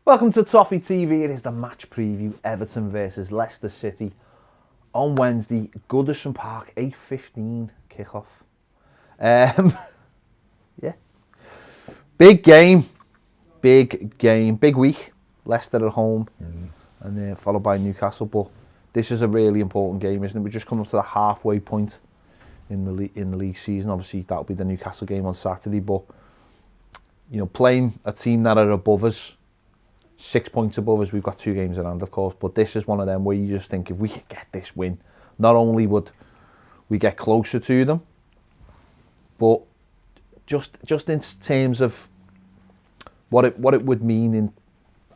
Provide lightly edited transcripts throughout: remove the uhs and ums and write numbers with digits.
Welcome to Toffee TV. It is the match preview, Everton versus Leicester City on Wednesday, Goodison Park, 8:15 kickoff. Yeah, big game, big week. Leicester at home, and then followed by Newcastle. But this is a really important game, isn't it? We're just coming up to the halfway point in the league season. Obviously, that'll be the Newcastle game on Saturday. But you know, playing a team that are above us. 6 points above us, we've got 2 games in hand, of course, but this is one of them where you just think if we could get this win, not only would we get closer to them, but just in terms of what it would mean in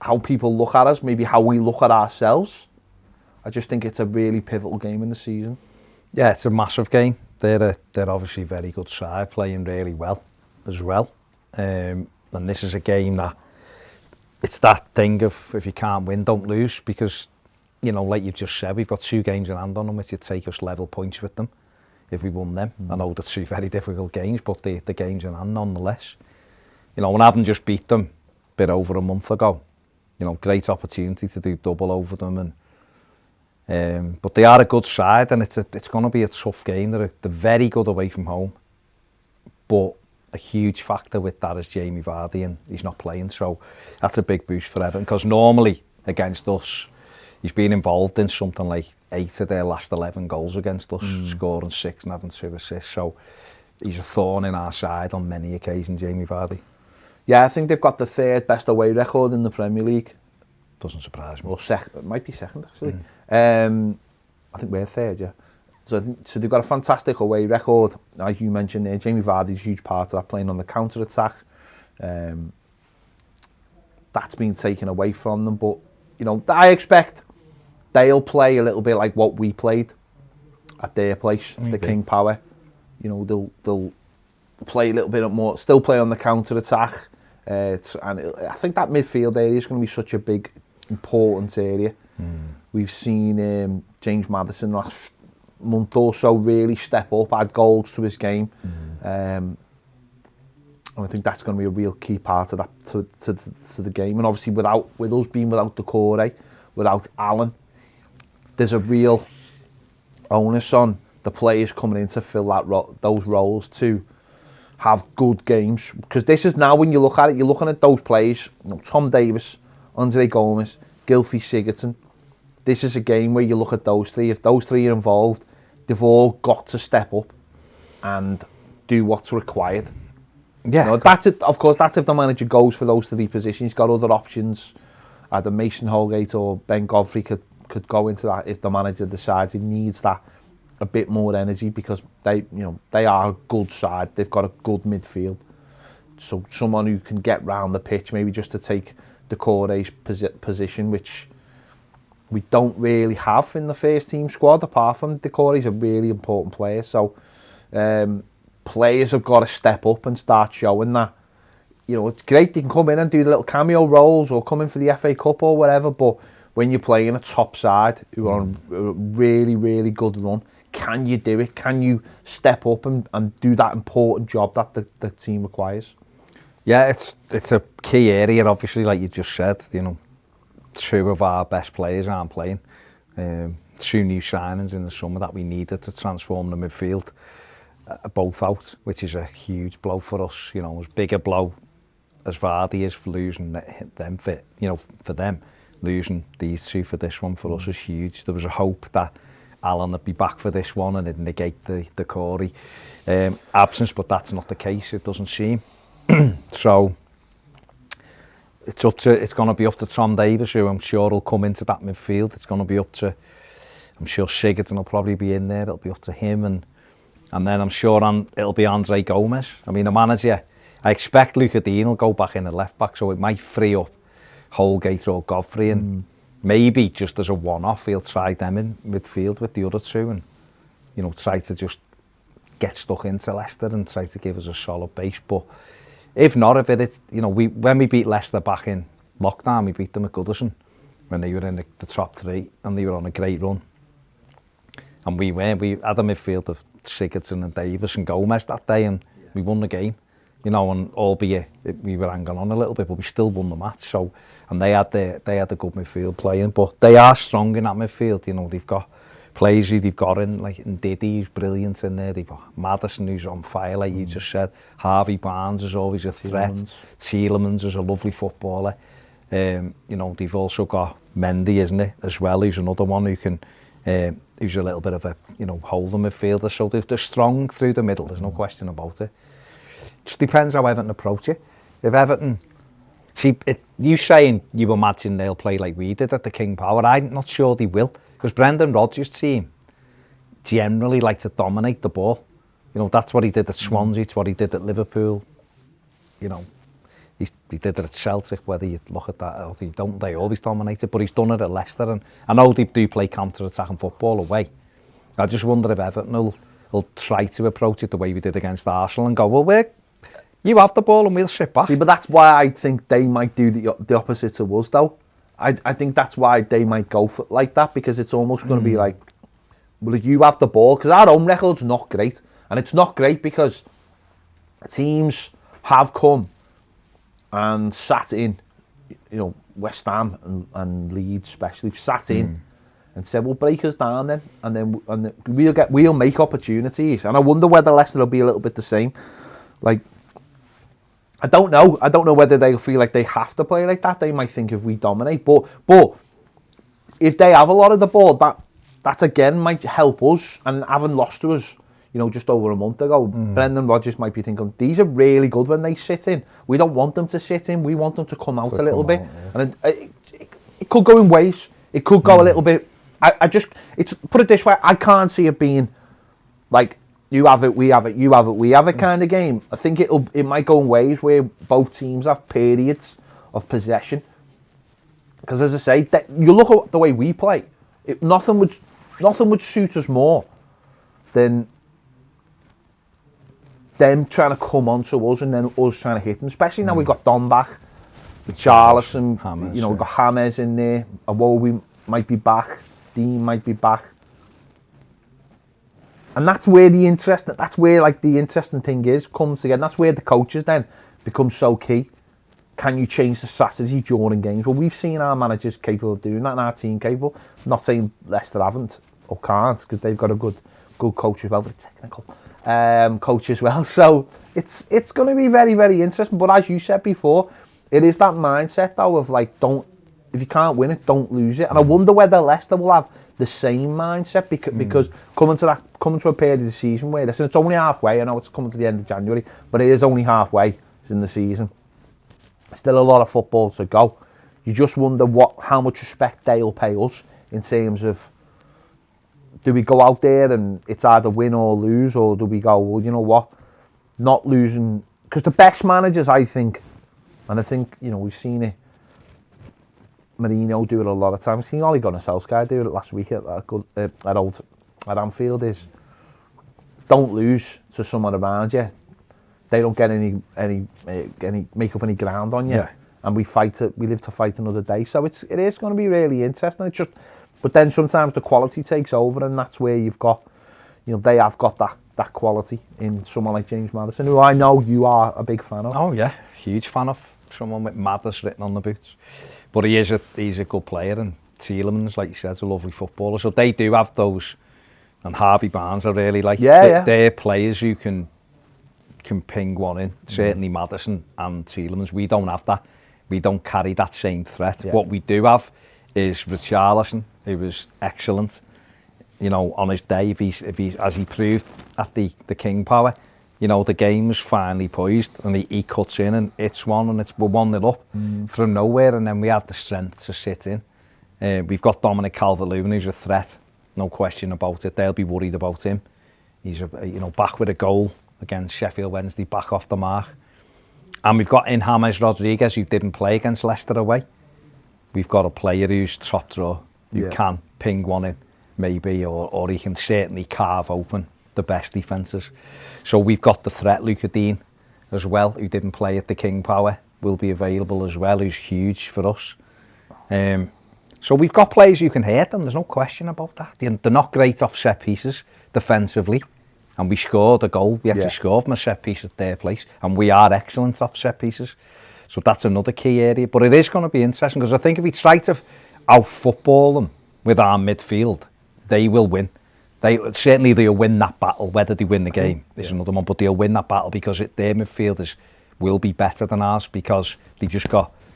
how people look at us, maybe how we look at ourselves, I just think it's a really pivotal game in the season. Yeah, it's a massive game. They're obviously a very good side, playing really well as well, and this is a game that it's that thing of if you can't win, don't lose, because, you know, like you've just said, we've got 2 games in hand on them, which would take us level points with them if we won them. I know they're 2 very difficult games, but the games in hand nonetheless. You know, and having just beat them a bit over a month ago, you know, great opportunity to do double over them. And but they are a good side, and it's going to be a tough game. They're very good away from home, but a huge factor with that is Jamie Vardy, and he's not playing, so that's a big boost for Everton, because normally against us he's been involved in something like 8 of their last 11 goals against us, scoring 6 and having 2 assists, so he's a thorn in our side on many occasions, Jamie Vardy. Yeah, I think they've got the 3rd best away record in the Premier League. Doesn't surprise me. Well, it might be 2nd actually. I think we're 3rd, yeah. So they've got a fantastic away record. Like you mentioned there, Jamie Vardy's a huge part of that, playing on the counter-attack. That's been taken away from them. But, you know, I expect they'll play a little bit like what we played at their place, the King Power. You know, they'll play a little bit more, still play on the counter-attack. And I think that midfield area is going to be such a big, important area. We've seen James Mathew last month or so really step up, add goals to his game, and I think that's going to be a real key part of that to the game. And obviously with us being without Decore, without Allen, there's a real onus on the players coming in to fill those roles to have good games, because this is now, when you look at it, you're looking at those players, you know, Tom Davies, Andre Gomes, Gylfi Sigurdsson. This is a game where you look at those 3. If those 3 are involved, they've all got to step up and do what's required. Yeah, you know, that's it. Of course, that's if the manager goes for those 3 positions. He's got other options. Either Mason Holgate or Ben Godfrey could go into that if the manager decides he needs that a bit more energy, because they are a good side. They've got a good midfield. So someone who can get round the pitch, maybe just to take Decore's position, which we don't really have in the first team squad, apart from Decore. He's a really important player. So players have got to step up and start showing that. You know, it's great they can come in and do the little cameo roles or come in for the FA Cup or whatever, but when you're playing a top side who are on a really, really good run, can you do it? Can you step up and do that important job that the team requires? Yeah, it's a key area, obviously, like you just said. You know, 2 of our best players aren't playing. 2 new signings in the summer that we needed to transform the midfield, both out, which is a huge blow for us. You know, as big a blow as Vardy is for losing them fit. You know, for them, losing these 2 for this one for us is huge. There was a hope that Alan would be back for this one and it'd negate the Corey absence, but that's not the case. It doesn't seem. So it's going to be up to Tom Davies, who I'm sure will come into that midfield. It's going to be up to, I'm sure Sigurdsson will probably be in there. It'll be up to him, and then I'm sure it'll be Andre Gomes. I mean, the manager, I expect Luca Dean will go back in the left back, so it might free up Holgate or Godfrey, and maybe just as a one-off, he'll try them in midfield with the other 2, and, you know, try to just get stuck into Leicester and try to give us a solid base. But if not, you know, when we beat Leicester back in lockdown, we beat them at Goodison when they were in the top 3 and they were on a great run. And we had a midfield of Sigurdsson and Davies and Gomez that day, and we won the game. you know, and albeit we were hanging on a little bit, but we still won the match. So, and they had a good midfield playing, but they are strong in that midfield. You know, they've got players who they've got in, like Diddy, who's brilliant in there. They've got Mathew, who's on fire, like you just said. Harvey Barnes is always a threat. Tielemans is a lovely footballer. You know, they've also got Mendy, isn't it, as well, who's another one who can, who's a little bit of a, you know, holding midfielder. So they're strong through the middle, there's no question about it. Just depends how Everton approach it. If Everton, see, you saying you imagine they'll play like we did at the King Power, I'm not sure they will, because Brendan Rodgers' team generally like to dominate the ball. You know, that's what he did at Swansea, it's what he did at Liverpool. You know, he did it at Celtic, whether you look at that or you don't, they always dominate it, but he's done it at Leicester, and I know they do play counter-attacking football away. I just wonder if Everton will try to approach it the way we did against Arsenal and go, well, you have the ball and we'll sit back. See, but that's why I think they might do the opposite to us, though. I think that's why they might go for it like that, because it's almost going to be like, well, if you have the ball, because our own record's not great, and it's not great because teams have come and sat in, you know, West Ham and Leeds especially, sat in and said, well, break us down then, and then we'll make opportunities. And I wonder whether Leicester will be a little bit the same. Like, I don't know whether they'll feel like they have to play like that. They might think if we dominate, but if they have a lot of the ball, that again might help us. And having lost to us, you know, just over a month ago, Brendan Rodgers might be thinking, these are really good when they sit in. We don't want them to sit in. We want them to come out a little bit. Yeah. And it could go in ways. It could go a little bit. It's put it this way. I can't see it being like, you have it, we have it, you have it, we have it kind of game. I think it might go in ways where both teams have periods of possession. Because as I say, you look at the way we play, nothing would suit us more than them trying to come onto us and then us trying to hit them. Especially now we've got Don back, with Charlison, Hammers, you know, we've got Hammers in there, Awobi might be back, Dean might be back. And that's where the interesting thing is, comes together. That's where the coaches then become so key. Can you change the strategy during games? Well, we've seen our managers capable of doing that and our team capable. I'm not saying Leicester haven't or can't, because they've got a good coach as well, but technical coach as well. So it's going to be very, very interesting. But as you said before, it is that mindset though of like, if you can't win it, don't lose it. And I wonder whether Leicester will have the same mindset because coming to a period of the season where it's only halfway. I know it's coming to the end of January, but it is only halfway in the season. Still a lot of football to go. You just wonder how much respect they'll pay us in terms of, do we go out there and it's either win or lose, or do we go, well, you know what, not losing, because the best managers, I think, and I think, you know, we've seen it, Mourinho do it a lot of times. Seen Ole Gunnar Solskjaer do it last week at Anfield. Is don't lose to someone around you. They don't get any make up any ground on you, yeah. And we live to fight another day. So it is going to be really interesting. But then sometimes the quality takes over, and that's where you've got, you know, they have got that quality in someone like James Maddison, who I know you are a big fan of. Oh yeah, huge fan of. Someone with Mathers written on the boots. But he's a good player, and Tielemans, like you said, is a lovely footballer. So they do have those, and Harvey Barnes are really like, they're players who can ping one in. Certainly Maddison and Tielemans. We don't have that. We don't carry that same threat. Yeah. What we do have is Richarlison, who was excellent. You know, on his day, if he's as he proved at the King Power, you know, the game's finally poised, and he cuts in and hits one, and we're 1-0 up from nowhere, and then we had the strength to sit in. We've got Dominic Calvert-Lewin, who's a threat, no question about it. They'll be worried about him. He's back with a goal against Sheffield Wednesday, back off the mark. And we've got in James Rodriguez, who didn't play against Leicester away. We've got a player who's top draw, who can ping one in, maybe, or he can certainly carve open the best defences. So we've got the threat, Luca Dean, as well, who didn't play at the King Power, will be available as well, who's huge for us. So we've got players who can hurt them, there's no question about that. They're not great off set pieces defensively, And we scored a goal. We actually scored from a set piece at their place. And we are excellent off set pieces. So that's another key area. But it is going to be interesting because I think if we try to out-football them with our midfield, they will win. Certainly they'll win that battle. Whether they win the game is another one. But they'll win that battle because their midfielders will be better than ours because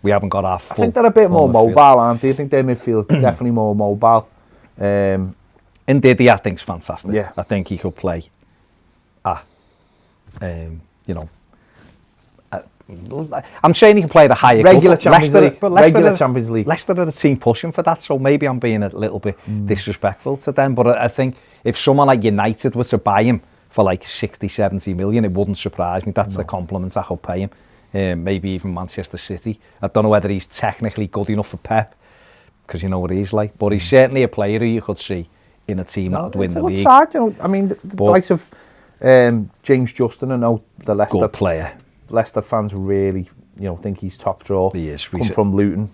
we haven't got our full. I think they're a bit more mobile, aren't they? I think their midfield is definitely more mobile. Ndidi, I think, is fantastic. Yeah. I think he could play. I'm saying he can play at a higher regular club. Champions League. Leicester are a team pushing for that, so maybe I'm being a little bit disrespectful to them. But I think if someone like United were to buy him for like 60, 70 million, it wouldn't surprise me. That's the compliment I could pay him. Maybe even Manchester City. I don't know whether he's technically good enough for Pep, because you know what he's like. But he's certainly a player who you could see in a team that would win the league. Side, you know, I mean, the likes of James Justin, I know the Leicester good player. Leicester fans really, think he's top draw. He is. Come from Luton.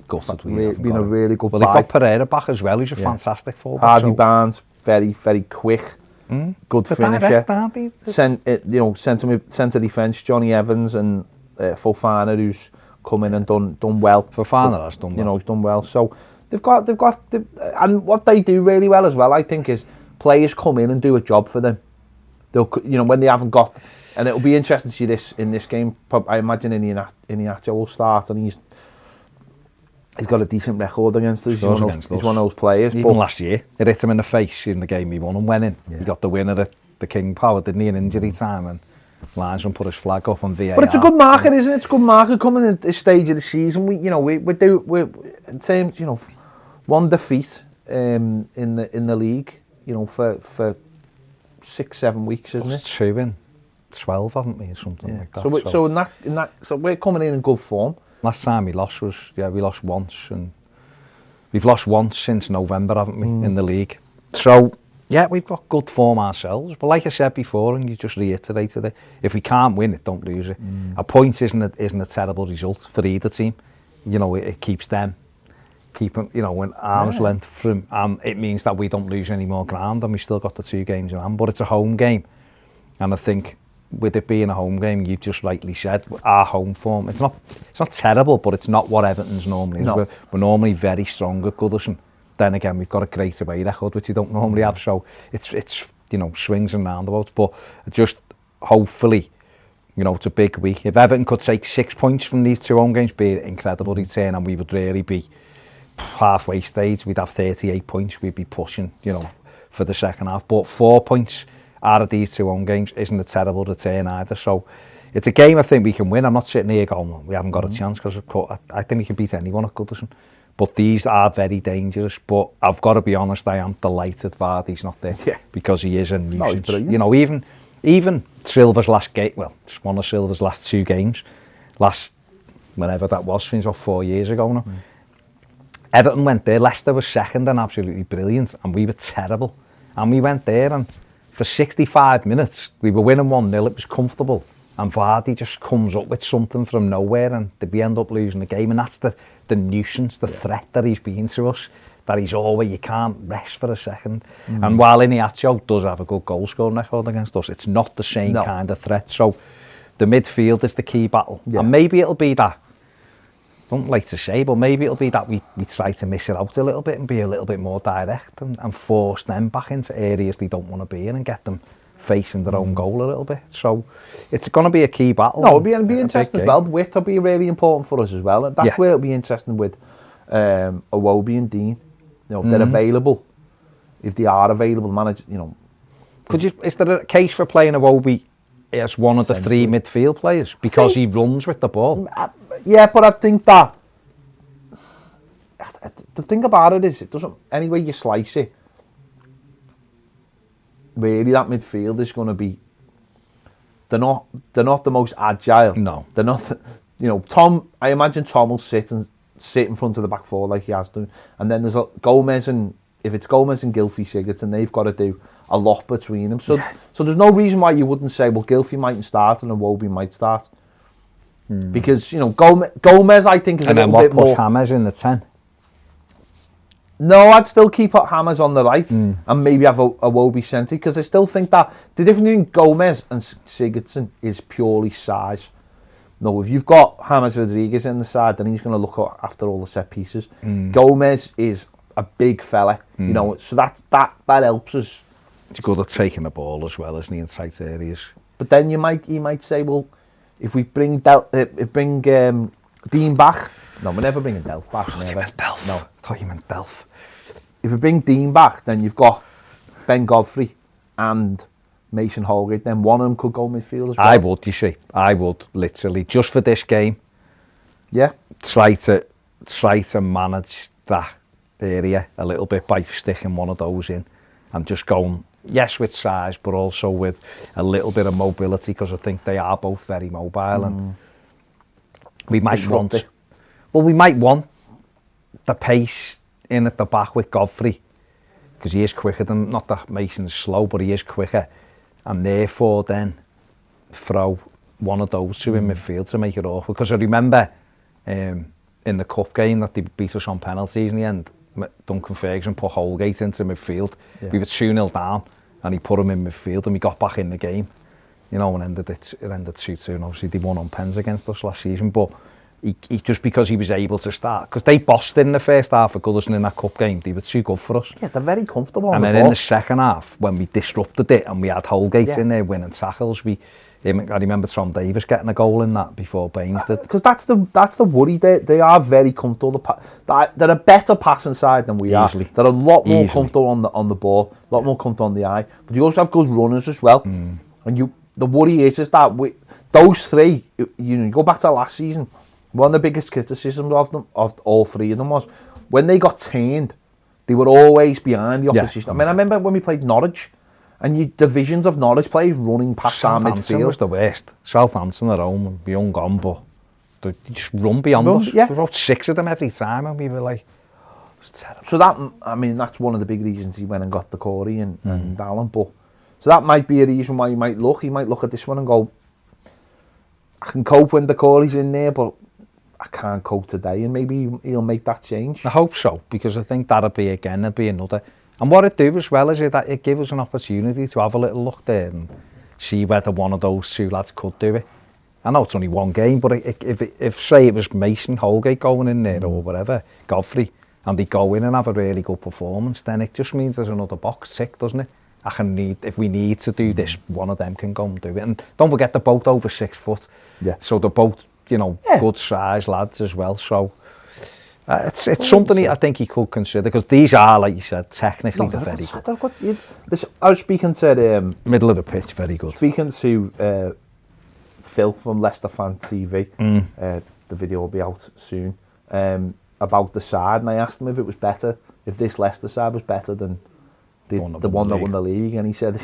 Been a really good. Well, they've got Pereira back as well. He's a fantastic forward. Harvey Barnes, very, very quick. Good finisher. Centre defence, Johnny Evans and Fofana, who's come in and done well. Fofana has done well. He's done well. So they've got, and what they do really well as well, I think, is players come in and do a job for them. They'll, when they haven't got. And it'll be interesting to see this in this game. I imagine Iniacho will start, and he's got a decent record against us. He's one of those players. Even last year, it hit him in the face in the game he won and went in. Yeah. He got the winner at the King Power, didn't he, in injury time, and linesman put his flag up on VAR. But it's a good market, isn't it? It's a good market coming in at this stage of the season. We in terms, one defeat in the league, for 6-7 weeks, isn't it? 2 in 12, haven't we, or something like that. So we're coming in good form. Last time we lost was we lost once, and we've lost once since November, haven't we, in the league? So we've got good form ourselves. But like I said before, and you just reiterated it, if we can't win it, don't lose it. A point isn't a terrible result for either team. It keeps them in arm's length from, and it means that we don't lose any more ground, and we still got the 2 games in hand. But it's a home game, and I think, with it being a home game, you've just rightly said, our home form, it's not terrible, but it's not what Everton's normally is. No. We're normally very strong at Goodison. Then again, we've got a great away record, which you don't normally have, so it's swings and roundabouts. But just hopefully, it's a big week. If Everton could take 6 points from these 2 home games, be an incredible return, and we would really be halfway stage. We'd have 38 points. We'd be pushing, for the second half. But 4 points out of these 2 home games isn't a terrible return either. So it's a game I think we can win. I'm not sitting here going, we haven't got a chance, because I think we can beat anyone at Goodison. But these are very dangerous. But I've got to be honest, I am delighted Vardy's not there, because he is a nuisance. Even Silva's last game, just one of Silva's last 2 games, whenever that was, since 4 years ago now. Everton went there, Leicester was second and absolutely brilliant, and we were terrible. And we went there, and for 65 minutes, we were winning 1-0, it was comfortable. And Vardy just comes up with something from nowhere, and we end up losing the game. And that's the nuisance, the threat that he's been to us, that he's always, you can't rest for a second. And while Iniacho does have a good goal scoring record against us, it's not the same kind of threat. So the midfield is the key battle. And maybe it'll be that, I don't like to say, but maybe it'll be that we try to miss it out a little bit and be a little bit more direct and force them back into areas they don't want to be in and get them facing their own goal a little bit. So it's going to be a key battle. No, it'll be interesting as well. Width will be really important for us as well. And that's where it'll be interesting with Iwobi and Dean. If they're available, if they are available, manage. Is there a case for playing Iwobi as one of the 3 midfield players because he runs with the ball? Yeah, but I think that the thing about it is, it doesn't, any way you slice it, really that midfield is going to be, they're not the most agile. No. They're not, Tom, I imagine Tom will sit in front of the back 4 like he has done. And then there's Gomez, and if it's Gomez and Gylfi Sigurdsson, they've got to do a lot between them. So there's no reason why you wouldn't say, well, Gylfi mightn't start and Iwobi might start. Because, Gomez, I think, is a little bit more... And then James in the 10? No, I'd still keep Hammers on the right and maybe have a Wobie centre, because I still think that the difference between Gomez and Sigurdsson is purely size. No, if you've got James Rodriguez in the side, then he's going to look after all the set pieces. Gomez is a big fella, you know, so that helps us. He's good at taking the ball as well, isn't he, in tight areas? But then you might say, well, if we bring Dean back, no, we're never bringing Delph back. You meant Delph. No, I thought you meant Delph. If we bring Dean back, then you've got Ben Godfrey and Mason Holgate. Then one of them could go midfield as well. I would, you see. I would, literally, just for this game. Yeah. Try to manage that area a little bit by sticking one of those in and just going, yes, with size, but also with a little bit of mobility, because I think they are both very mobile, and we might want the pace in at the back with Godfrey, because he is quicker than, not that Mason's slow, but he is quicker, and therefore then throw one of those two in midfield to make it awkward. Because I remember in the cup game that they beat us on penalties in the end, Duncan Ferguson put Holgate into midfield. Yeah. We were 2-0 down and he put him in midfield, and we got back in the game, you know, and it ended 2-2, and obviously they won on pens against us last season. But he just because he was able to start, because they bossed in the first half of Goodison in that cup game, they were too good for us. Yeah, they're very comfortable. And then in the second half, when we disrupted it and we had Holgate in there winning tackles, I remember Tom Davis getting a goal in that before Baines did. Because that's the worry. They are very comfortable. They're a better passing side than we are. They're a lot more comfortable on the ball, a lot more comfortable on the eye. But you also have good runners as well. And the worry is that those three, you go back to last season, one of the biggest criticisms of them, of all three of them, was when they got turned, they were always behind the opposition. I mean, I remember when we played Norwich, and divisions of Norwich players running past our midfield. Southampton was the worst. Southampton at home, and be young gone, but they just run beyond us. Yeah. There were about 6 of them every time, and we were like, it was terrible. So that's one of the big reasons he went and got the Corey and Allen. But so that might be a reason why he might look at this one and go, I can cope when the Corey's in there, but I can't cope today, and maybe he'll make that change. I hope so, because I think that'll be another. And what it do as well is that it gives us an opportunity to have a little look there and see whether one of those two lads could do it. I know it's only one game, but if say it was Mason Holgate going in there or whatever, Godfrey, and they go in and have a really good performance, then it just means there's another box tick, doesn't it? If we need to do this, one of them can go and do it. And don't forget, they're both over 6 foot. Yeah. So they're both, good size lads as well. So it's something I think he could consider, because these are, like you said, technically they're very good. I was speaking to middle of the pitch, very good. Speaking to Phil from Leicester Fan TV, the video will be out soon, about the side, and I asked him if it was better, if this Leicester side was better than the one that won the league, and he said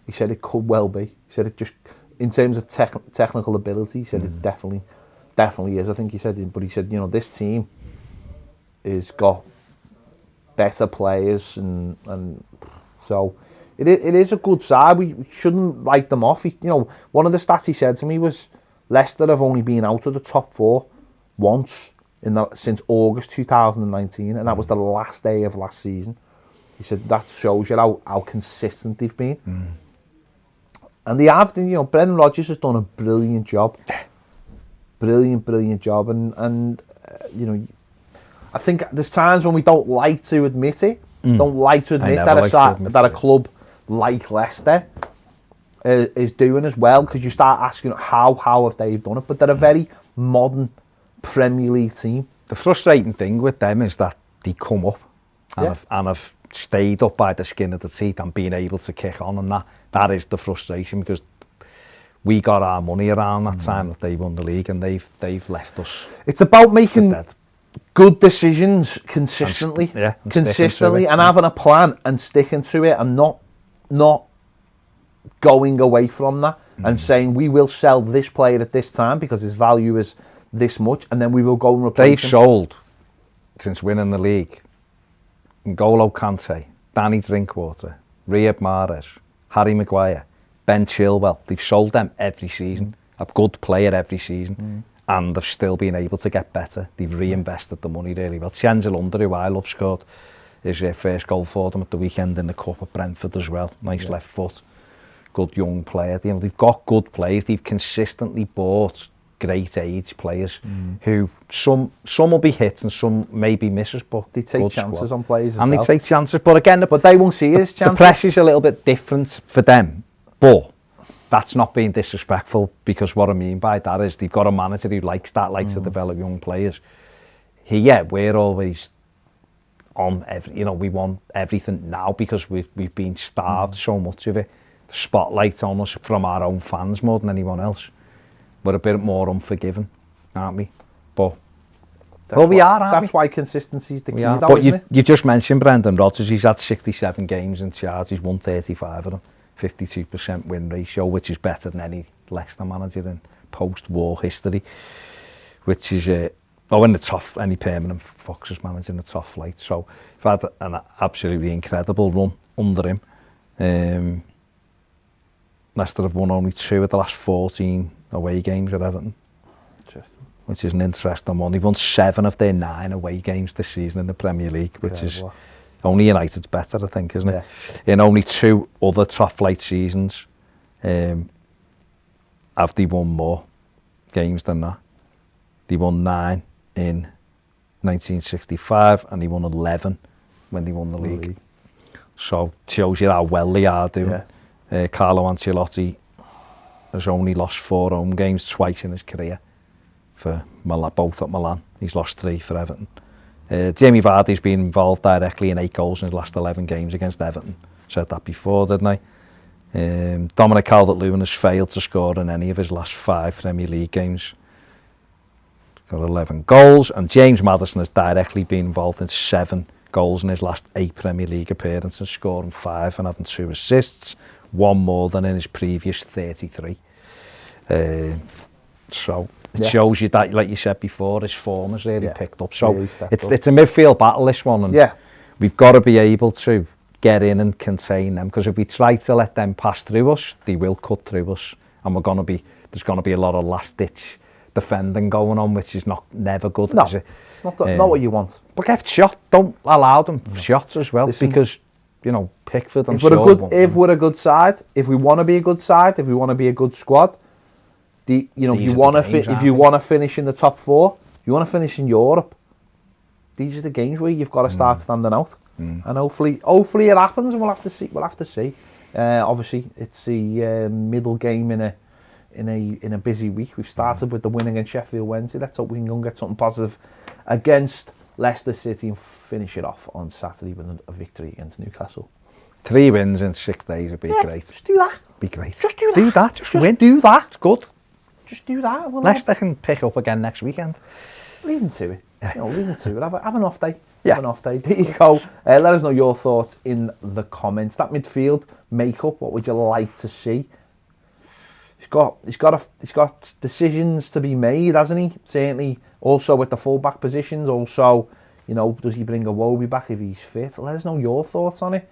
it could well be. He said it just, in terms of technical ability, he said it definitely is. I think he said, but he said, this team has got better players, and so it is a good side. We shouldn't write them off. One of the stats he said to me was Leicester have only been out of the top 4 once since August 2019, and that was the last day of last season. He said that shows you how consistent they've been. And they have, Brendan Rodgers has done a brilliant job. Brilliant job, and I think there's times when we don't like to admit it, that a club like Leicester is doing as well, because you start asking how have they done it, but they're a very modern Premier League team. The frustrating thing with them is that they come up and have stayed up by the skin of the teeth and been able to kick on, and that is the frustration, because we got our money around that time that they won the league, and they've left us. It's about making good decisions consistently, and having a plan and sticking to it, and not going away from that and saying we will sell this player at this time because his value is this much, and then we will go and replace him. They've sold, since winning the league, N'Golo Kante, Danny Drinkwater, Riyad Mahrez, Harry Maguire, Ben Chilwell. They've sold them every season, a good player every season, and they've still been able to get better. They've reinvested the money really well. Tienza Lunder, who I love, scored his first goal for them at the weekend in the Cup at Brentford as well. Nice left foot. Good young player. You know, they've got good players. They've consistently bought great age players who some will be hits and some maybe misses, but they take chances on players and they take chances. But again, but they won't see his chances. The pressure's a little bit different for them, but that's not being disrespectful, because what I mean by that is they've got a manager who likes to develop young players. Here, we're always on we want everything now because we've been starved so much of it. The spotlight on us from our own fans more than anyone else. We're a bit more unforgiving, aren't we? But we are, aren't we? That's why consistency is the key, though, but you just mentioned Brendan Rodgers. He's had 67 games in charge. He's won 35 of them. 52% win ratio, which is better than any Leicester manager in post-war history. Which is in the top, any permanent Foxes manager in the top flight. So we've had an absolutely incredible run under him. Leicester have won only 2 of the last 14 away games at Everton. Interesting. Which is an interesting one. They've won 7 of their 9 away games this season in the Premier League, which is only United's better, I think, isn't it? In only 2 other top flight seasons have they won more games than that. They won 9 in 1965 and they won 11 when they won the league. So it shows you how well they are doing. Carlo Ancelotti has only lost 4 home games twice in his career for both at Milan. He's lost 3 for Everton. Jamie Vardy's been involved directly in 8 goals in his last 11 games against Everton. Said that before, didn't I? Dominic Calvert-Lewin has failed to score in any of his last 5 Premier League games. Got 11 goals, and James Maddison has directly been involved in 7 goals in his last 8 Premier League appearances, scoring 5 and having 2 assists, 1 more than in his previous 33. So it shows you that, like you said before, his form has really picked up. So really it's a midfield battle, this one, and we've got to be able to get in and contain them, because if we try to let them pass through us, they will cut through us, and there's going to be a lot of last ditch defending going on, which is never good. No, not what you want. But get shot. Don't allow them shots as well. Listen, because Pickford. If we're a good side, if we want to be a good side, if we want to be a good squad, if you want to finish in the top 4, if you want to finish in Europe, these are the games where you've got to start standing out. And hopefully it happens, and we'll have to see. Obviously, it's the middle game in a busy week. We've started with the win against Sheffield Wednesday. Let's hope we can go and get something positive against Leicester City and finish it off on Saturday with a victory against Newcastle. 3 wins in 6 days would be great. Just do that. Be great. Just do that. Do that. Just win. Do that. It's good. Just do that. Leicester can pick up again next weekend. Leave them to it. Leave them to it. Have an off day. Have an off day. There you go. Let us know your thoughts in the comments. That midfield makeup, what would you like to see? He's got decisions to be made, hasn't he? Certainly. Also with the full-back positions. Also, does he bring a Wobie back if he's fit? Let us know your thoughts on it.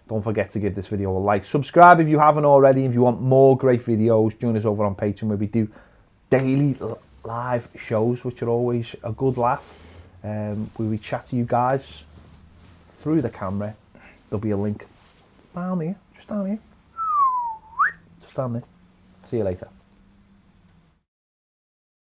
Don't forget to give this video a like. Subscribe if you haven't already. If you want more great videos, join us over on Patreon, where we do daily live shows, which are always a good laugh. Where we chat to you guys through the camera. There'll be a link down here. Just down here. Just down there. See you later.